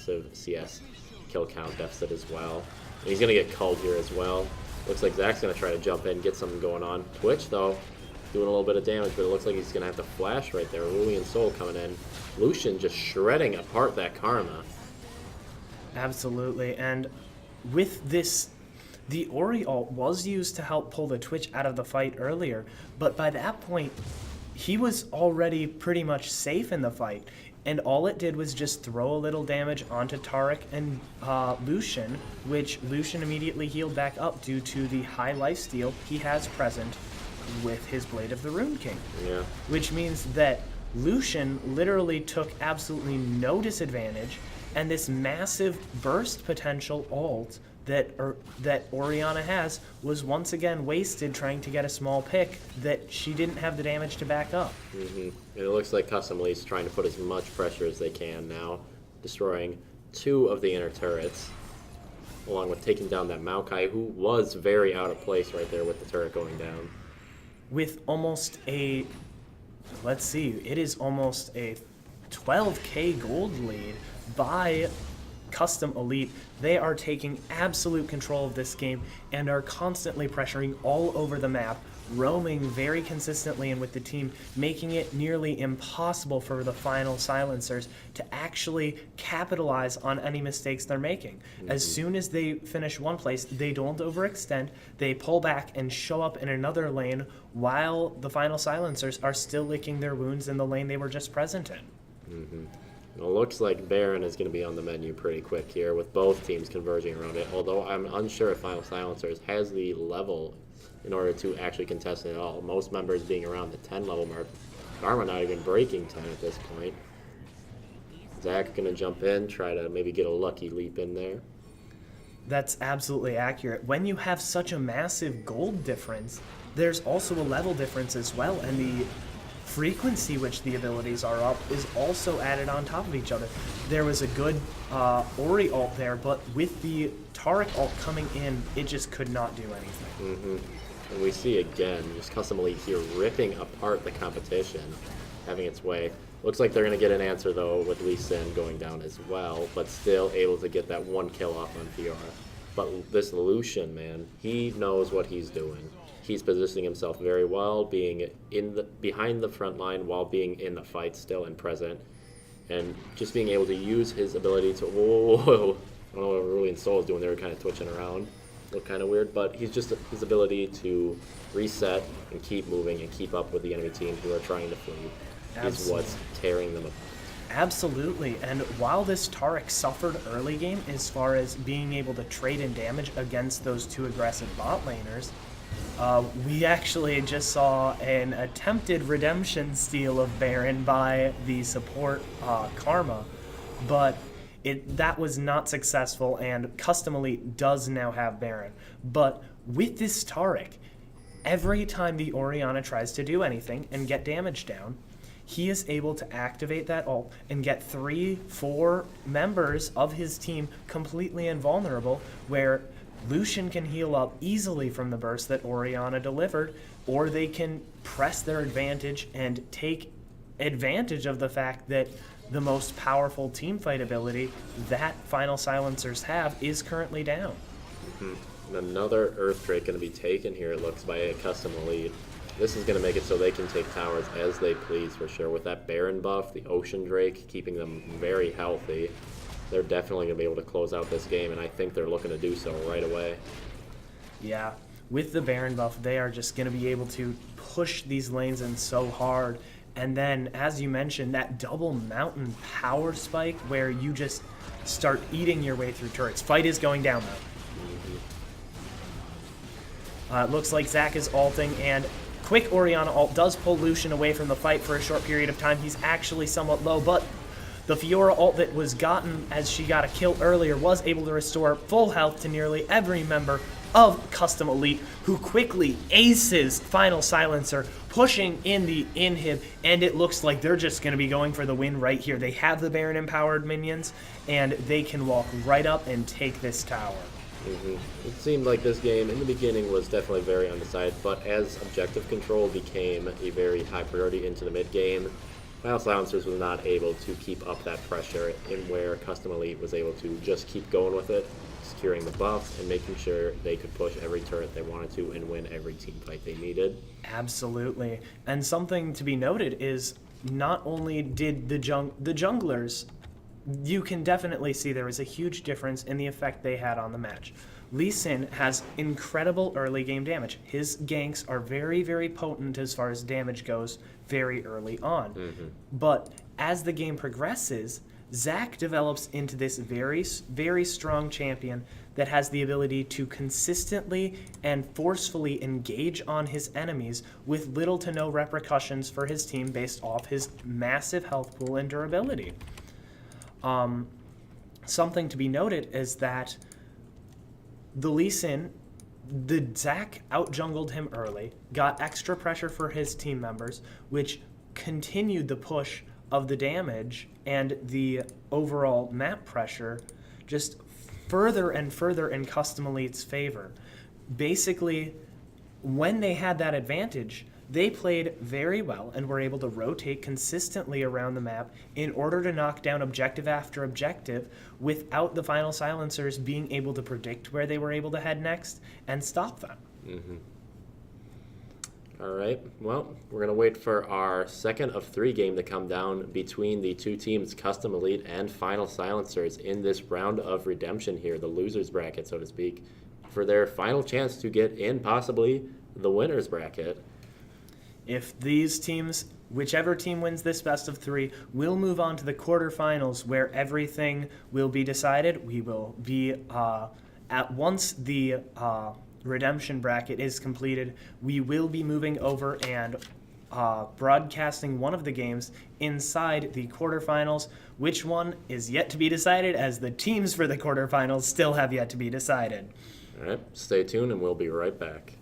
massive CS kill count deficit as well. And he's going to get culled here as well. Looks like Zach's going to try to jump in, get something going on. Twitch, though, doing a little bit of damage, but it looks like he's going to have to flash right there. Rulian Soul coming in. Lucian just shredding apart that Karma. Absolutely, and with this, the Ori ult was used to help pull the Twitch out of the fight earlier, but by that point, he was already pretty much safe in the fight, and all it did was just throw a little damage onto Taric and Lucian, which Lucian immediately healed back up due to the high lifesteal he has present with his Blade of the Rune King. Yeah. Which means that Lucian literally took absolutely no disadvantage, and this massive burst potential ult that Orianna has was once again wasted trying to get a small pick that she didn't have the damage to back up. And it looks like Custom Elite's trying to put as much pressure as they can now, destroying 2 of the inner turrets, along with taking down that Maokai, who was very out of place right there with the turret going down. With almost a, let's see, it is almost a 12k gold lead by Custom Elite. They are taking absolute control of this game and are constantly pressuring all over the map, roaming very consistently and with the team, making it nearly impossible for the final silencers to actually capitalize on any mistakes they're making. As soon as they finish one place, they don't overextend, they pull back and show up in another lane while the final silencers are still licking their wounds in the lane they were just present in. It looks like Baron is going to be on the menu pretty quick here with both teams converging around it, although I'm unsure if Final Silencers has the level in order to actually contest it at all. Most members being around the 10 level mark. Karma not even breaking 10 at this point. Zach going to jump in, try to maybe get a lucky leap in there. That's absolutely accurate. When you have such a massive gold difference, there's also a level difference as well, and the frequency which the abilities are up is also added on top of each other. There was a good Ori ult there, but with the Taric ult coming in, it just could not do anything. And we see again, just Custom Elite here ripping apart the competition, having its way. Looks like they're going to get an answer though with Lee Sin going down as well, but still able to get that 1 kill off on Fiora. But this Lucian, man, he knows what he's doing. He's positioning himself very well, being behind the front line while being in the fight still and present, and just being able to use his ability to. Whoa, I don't know what Rulian Soul is doing. They were kind of twitching around, look kind of weird, but he's just his ability to reset and keep moving and keep up with the enemy team who are trying to flee is what's tearing them apart. Absolutely, and while this Taric suffered early game as far as being able to trade in damage against those 2 aggressive bot laners, we actually just saw an attempted redemption steal of Baron by the support Karma, but that was not successful, and Custom Elite does now have Baron. But with this Taric, every time the Orianna tries to do anything and get damage down, he is able to activate that ult and get 3-4 members of his team completely invulnerable, where Lucian can heal up easily from the burst that Orianna delivered, or they can press their advantage and take advantage of the fact that the most powerful teamfight ability that Final Silencers have is currently down. And another Earth Drake going to be taken here, it looks, by a Custom Elite. This is going to make it so they can take towers as they please for sure. With that Baron buff, the Ocean Drake keeping them very healthy, they're definitely going to be able to close out this game, and I think they're looking to do so right away. Yeah, with the Baron buff, they are just going to be able to push these lanes in so hard. And then, as you mentioned, that double mountain power spike where you just start eating your way through turrets. Fight is going down, though. It looks like Zach is ulting, and quick Orianna ult does pull Lucian away from the fight for a short period of time. He's actually somewhat low, but the Fiora ult that was gotten as she got a kill earlier was able to restore full health to nearly every member of Custom Elite, who quickly aces Final Silencer, pushing in the inhib, and it looks like they're just going to be going for the win right here. They have the Baron empowered minions, and they can walk right up and take this tower. It seemed like this game in the beginning was definitely very undecided, but as objective control became a very high priority into the mid game, Final Silencers was not able to keep up that pressure, in where Custom Elite was able to just keep going with it, securing the buffs and making sure they could push every turret they wanted to and win every team fight they needed. Absolutely. And something to be noted is not only did the junglers, you can definitely see there was a huge difference in the effect they had on the match. Lee Sin has incredible early game damage. His ganks are very, very potent as far as damage goes very early on. But as the game progresses, Zac develops into this very, very strong champion that has the ability to consistently and forcefully engage on his enemies with little to no repercussions for his team based off his massive health pool and durability. Something to be noted is that the Lee Sin, the Zac out-jungled him early, got extra pressure for his team members, which continued the push of the damage and the overall map pressure just further and further in Custom Elite's favor. Basically, when they had that advantage, they played very well and were able to rotate consistently around the map in order to knock down objective after objective without the Final Silencers being able to predict where they were able to head next and stop them. All right, well, we're going to wait for our second of 3 game to come down between the two teams, Custom Elite and Final Silencers, in this round of redemption here, the losers bracket, so to speak, for their final chance to get in possibly the winners bracket. If these teams, whichever team wins this best of 3, will move on to the quarterfinals where everything will be decided. We will be, at once the redemption bracket is completed, we will be moving over and broadcasting one of the games inside the quarterfinals. Which one is yet to be decided, as the teams for the quarterfinals still have yet to be decided. All right, stay tuned and we'll be right back.